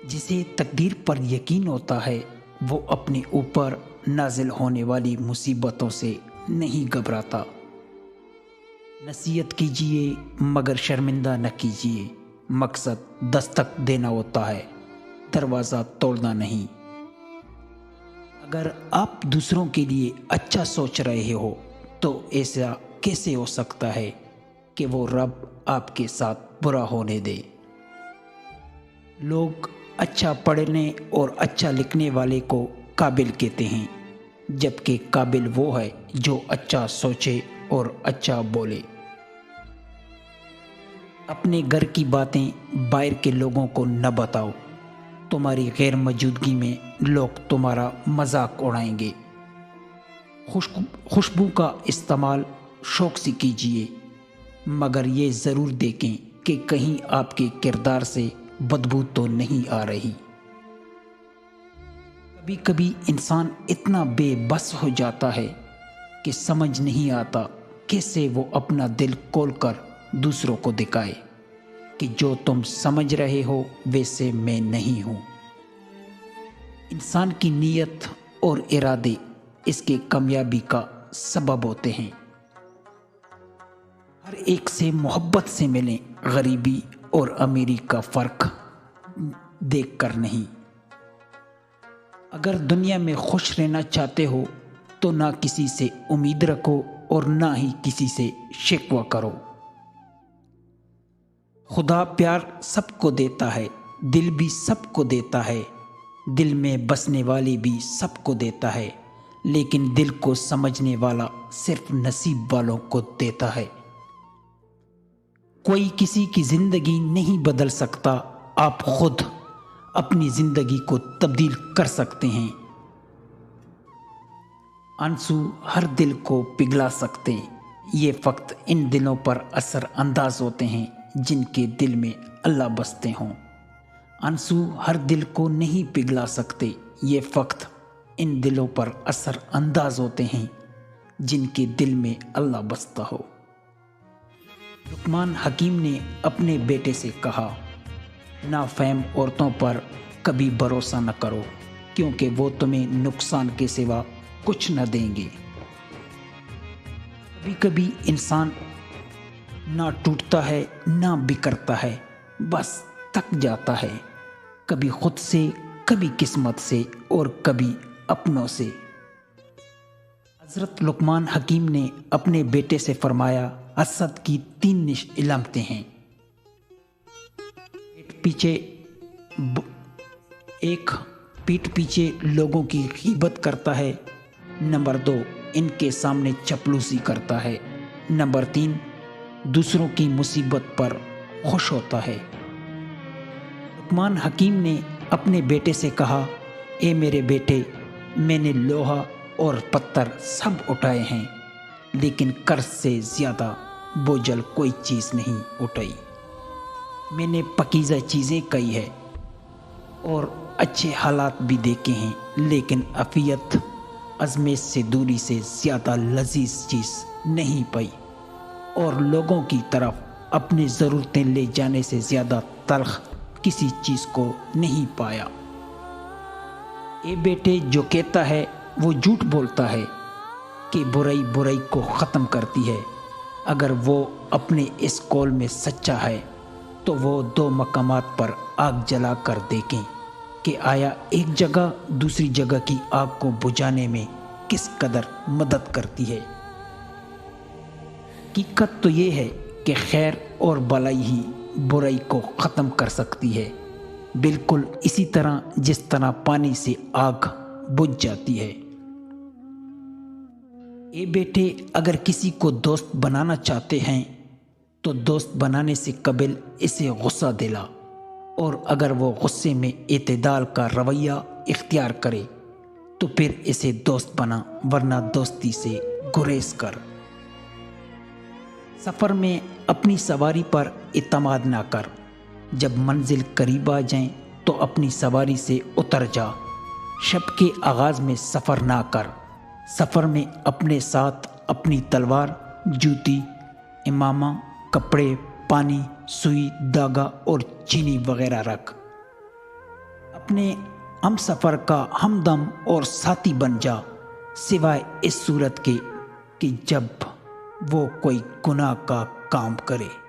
جسے تقدیر پر یقین ہوتا ہے وہ اپنے اوپر نازل ہونے والی مصیبتوں سے نہیں گھبراتا۔ نصیحت کیجیے مگر شرمندہ نہ کیجیے، مقصد دستک دینا ہوتا ہے، دروازہ توڑنا نہیں۔ اگر آپ دوسروں کے لیے اچھا سوچ رہے ہو تو ایسا کیسے ہو سکتا ہے کہ وہ رب آپ کے ساتھ برا ہونے دے؟ لوگ اچھا پڑھنے اور اچھا لکھنے والے کو قابل کہتے ہیں، جبکہ قابل وہ ہے جو اچھا سوچے اور اچھا بولے۔ اپنے گھر کی باتیں باہر کے لوگوں کو نہ بتاؤ، تمہاری غیر موجودگی میں لوگ تمہارا مذاق اڑائیں گے۔ خوشبو کا استعمال شوق سے کیجیے، مگر یہ ضرور دیکھیں کہ کہیں آپ کے کردار سے بدبو تو نہیں آ رہی۔ کبھی کبھی انسان اتنا بے بس ہو جاتا ہے کہ سمجھ نہیں آتا کیسے وہ اپنا دل کھول کر دوسروں کو دکھائے کہ جو تم سمجھ رہے ہو ویسے میں نہیں ہوں۔ انسان کی نیت اور ارادے اس کے کامیابی کا سبب ہوتے ہیں۔ ہر ایک سے محبت سے ملیں، غریبی اور امیری کا فرق دیکھ کر نہیں۔ اگر دنیا میں خوش رہنا چاہتے ہو تو نہ کسی سے امید رکھو اور نہ ہی کسی سے شکوہ کرو۔ خدا پیار سب کو دیتا ہے، دل بھی سب کو دیتا ہے، دل میں بسنے والی بھی سب کو دیتا ہے، لیکن دل کو سمجھنے والا صرف نصیب والوں کو دیتا ہے۔ کوئی کسی کی زندگی نہیں بدل سکتا، آپ خود اپنی زندگی کو تبدیل کر سکتے ہیں۔ آنسو ہر دل کو پگھلا سکتے ہیں، یہ فقط ان دلوں پر اثر انداز ہوتے ہیں جن کے دل میں اللہ بستے ہوں۔ آنسو ہر دل کو نہیں پگھلا سکتے، یہ فقط ان دلوں پر اثر انداز ہوتے ہیں جن کے دل میں اللہ بستا ہو۔ لقمان حکیم نے اپنے بیٹے سے کہا، نافہم عورتوں پر کبھی بھروسہ نہ کرو، کیونکہ وہ تمہیں نقصان کے سوا کچھ نہ دیں گے۔ کبھی کبھی انسان نہ ٹوٹتا ہے نہ بکھرتا ہے، بس تھک جاتا ہے، کبھی خود سے، کبھی قسمت سے اور کبھی اپنوں سے۔ حضرت لقمان حکیم نے اپنے بیٹے سے فرمایا، حسد کی 3 علامتیں ہیں۔ پیٹھ پیچھے لوگوں کی غیبت کرتا ہے۔ نمبر 2، ان کے سامنے چپلوسی کرتا ہے۔ نمبر 3، دوسروں کی مصیبت پر خوش ہوتا ہے۔ لقمان حکیم نے اپنے بیٹے سے کہا، اے میرے بیٹے، میں نے لوہا اور پتھر سب اٹھائے ہیں، لیکن قرض سے زیادہ بوجھل کوئی چیز نہیں اٹھائی۔ میں نے پاکیزہ چیزیں کہی ہے اور اچھے حالات بھی دیکھے ہیں، لیکن عافیت، ازمائش سے دوری سے زیادہ لذیذ چیز نہیں پائی، اور لوگوں کی طرف اپنی ضرورتیں لے جانے سے زیادہ تلخ کسی چیز کو نہیں پایا۔ اے بیٹے، جو کہتا ہے وہ جھوٹ بولتا ہے کہ برائی برائی کو ختم کرتی ہے۔ اگر وہ اپنے اس قول میں سچا ہے تو وہ 2 مقامات پر آگ جلا کر دیکھیں کہ آیا ایک جگہ دوسری جگہ کی آگ کو بجھانے میں کس قدر مدد کرتی ہے۔ حقیقت تو یہ ہے کہ خیر اور بھلائی ہی برائی کو ختم کر سکتی ہے، بالکل اسی طرح جس طرح پانی سے آگ بجھ جاتی ہے۔ اے بیٹے، اگر کسی کو دوست بنانا چاہتے ہیں تو دوست بنانے سے قبل اسے غصہ دلا، اور اگر وہ غصے میں اعتدال کا رویہ اختیار کرے تو پھر اسے دوست بنا، ورنہ دوستی سے گریز کر۔ سفر میں اپنی سواری پر اعتماد نہ کر، جب منزل قریب آ جائیں تو اپنی سواری سے اتر جا۔ شب کے آغاز میں سفر نہ کر، سفر میں اپنے ساتھ اپنی تلوار، جوتی، امامہ، کپڑے، پانی، سوئی، دھاگا اور چینی وغیرہ رکھ۔ اپنے ہم سفر کا ہمدم اور ساتھی بن جا، سوائے اس صورت کے کہ جب وہ کوئی گناہ کا کام کرے۔